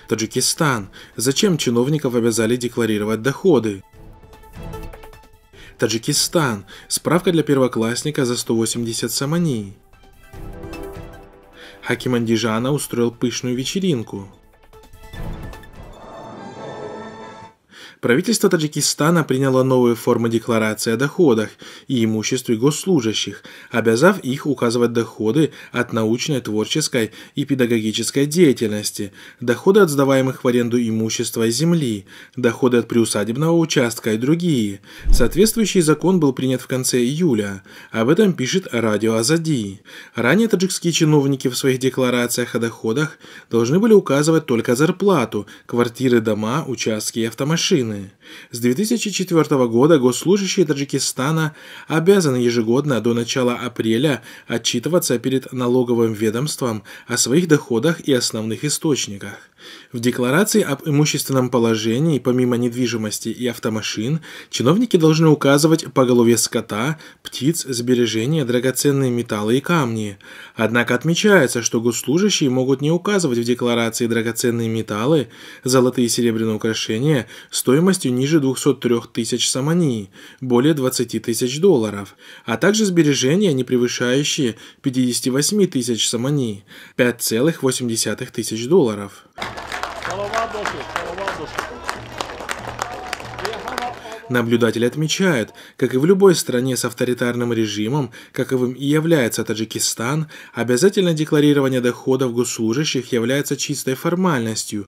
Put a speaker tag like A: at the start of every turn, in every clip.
A: Таджикистан. Зачем чиновников обязали декларировать доходы? Таджикистан. Справка для первоклассника за 180 сомани. Хаким Андижана устроил пышную вечеринку. Правительство Таджикистана приняло новые формы декларации о доходах и имуществе госслужащих, обязав их указывать доходы от научной, творческой и педагогической деятельности, доходы от сдаваемых в аренду имущества и земли, доходы от приусадебного участка и другие. Соответствующий закон был принят в конце июля. Об этом пишет радио Азади. Ранее таджикские чиновники в своих декларациях о доходах должны были указывать только зарплату, квартиры, дома, участки и автомашины. С 2004 года госслужащие Таджикистана обязаны ежегодно до начала апреля отчитываться перед налоговым ведомством о своих доходах и основных источниках. В декларации об имущественном положении, помимо недвижимости и автомашин, чиновники должны указывать поголовье скота, птиц, сбережения, драгоценные металлы и камни. Однако отмечается, что госслужащие могут не указывать в декларации драгоценные металлы, золотые и серебряные украшения стоимостью ниже 203 тысяч сомани, более 20 тысяч долларов, а также сбережения, не превышающие 58 тысяч сомани, 5,8 тысяч долларов. Наблюдатели отмечают, как и в любой стране с авторитарным режимом, каковым и является Таджикистан, обязательное декларирование доходов госслужащих является чистой формальностью.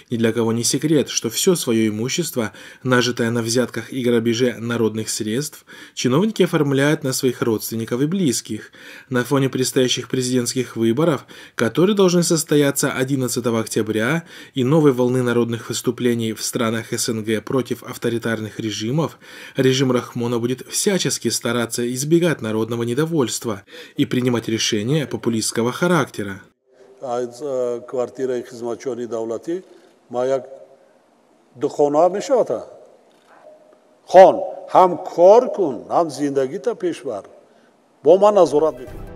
A: Ни для кого не секрет, что все свое имущество, нажитое на взятках и грабеже народных средств, чиновники оформляют на своих родственников и близких. На фоне предстоящих президентских выборов, которые должны состояться 11 октября, и новой волны народных выступлений в странах СНГ против авторитарных режимов, режим Рахмона будет всячески стараться избегать народного недовольства и принимать решения популистского характера.
B: ماید دو خانه میشود خان هم کار کن هم زندگی تا پیش بر با من نظارت میکنه.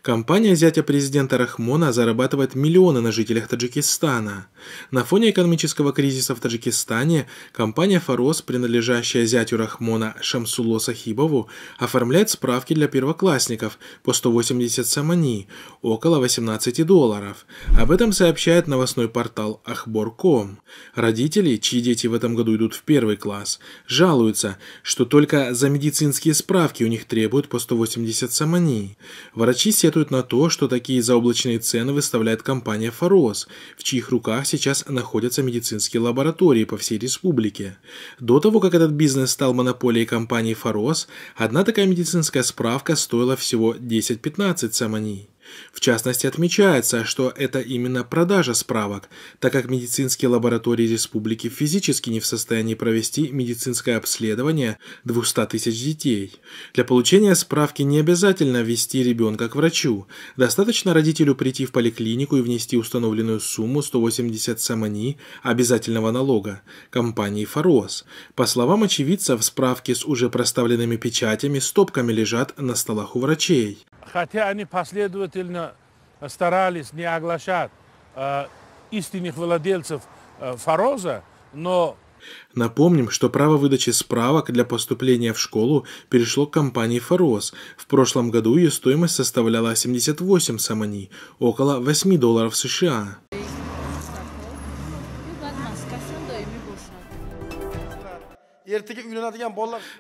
A: Компания зятя президента Рахмона зарабатывает миллионы на жителях Таджикистана. На фоне экономического кризиса в Таджикистане компания «Фарос», принадлежащая зятю Рахмона Шамсулло Сахибову, оформляет справки для первоклассников по 180 сомани, около 18 долларов. Об этом сообщает новостной портал Ахбор.ком. Родители, чьи дети в этом году идут в первый класс, жалуются, что только за медицинские справки у них требуют по 180 сомани. Врачи сетуют на то, что такие заоблачные цены выставляет компания «Фарос», в чьих руках сейчас находятся медицинские лаборатории по всей республике. До того, как этот бизнес стал монополией компании «Фарос», одна такая медицинская справка стоила всего 10-15 сомани. В частности, отмечается, что это именно продажа справок, так как медицинские лаборатории республики физически не в состоянии провести медицинское обследование 200 тысяч детей. Для получения справки не обязательно ввести ребенка к врачу. Достаточно родителю прийти в поликлинику и внести установленную сумму 180 сомани обязательного налога компании «Фарос». По словам очевидцев, справки с уже проставленными печатями стопками лежат на столах у врачей.
C: Хотя они последовательно старались не оглашать истинных владельцев «Фароза», но...
A: Напомним, что право выдачи справок для поступления в школу перешло к компании «Фарос». В прошлом году ее стоимость составляла 78 сомани, около 8 долларов США.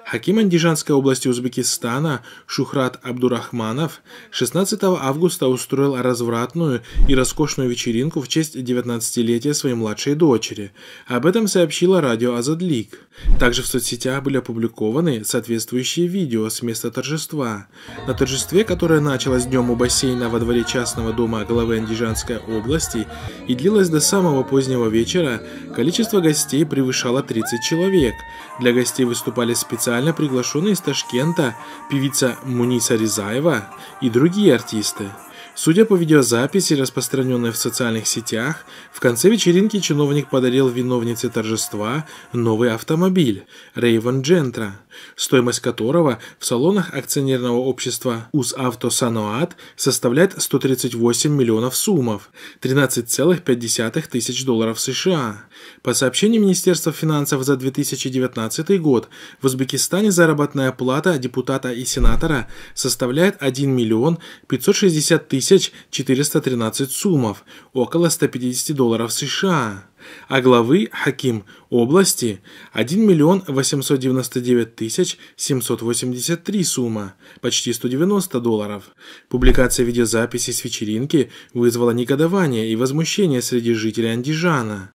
A: Хаким Андижанской области Узбекистана Шухрат Абдурахманов 16 августа устроил развратную и роскошную вечеринку в честь 19-летия своей младшей дочери. Об этом сообщила радио Азадлик. Также в соцсетях были опубликованы соответствующие видео с места торжества. На торжестве, которое началось днем у бассейна во дворе частного дома главы Андижанской области и длилось до самого позднего вечера, количество гостей превышало 30 человек. Для гостей выступали специально приглашенные из Ташкента певица Муниса Ризаева и другие артисты. Судя по видеозаписи, распространенной в социальных сетях, в конце вечеринки чиновник подарил виновнице торжества новый автомобиль Rayvan Gentra, стоимость которого в салонах акционерного общества «Узавто Саноат» составляет 138 миллионов сумов, 13,5 тысяч долларов США. По сообщению Министерства финансов за 2019 год, в Узбекистане заработная плата депутата и сенатора составляет 1 миллион 560 тысяч 413 сумов, около 150 долларов США. А главы Хаким области 1 миллион 899 тысяч 783 сумма, почти 190 долларов. Публикация видеозаписи с вечеринки вызвала негодование и возмущение среди жителей Андижана.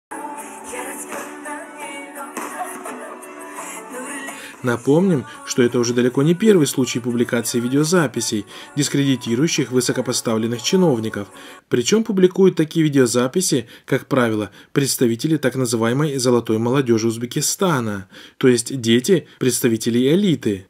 A: Напомним, что это уже далеко не первый случай публикации видеозаписей, дискредитирующих высокопоставленных чиновников. Причем публикуют такие видеозаписи, как правило, представители так называемой «золотой молодежи Узбекистана», то есть дети представителей элиты.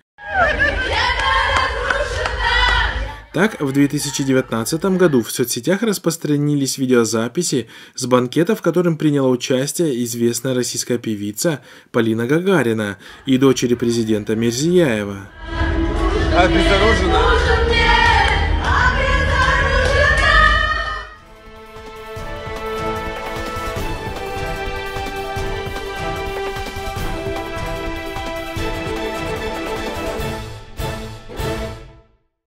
A: Так, в 2019 году в соцсетях распространились видеозаписи с банкета, в котором приняла участие известная российская певица Полина Гагарина и дочери президента Мирзияева.
D: Обезоружена.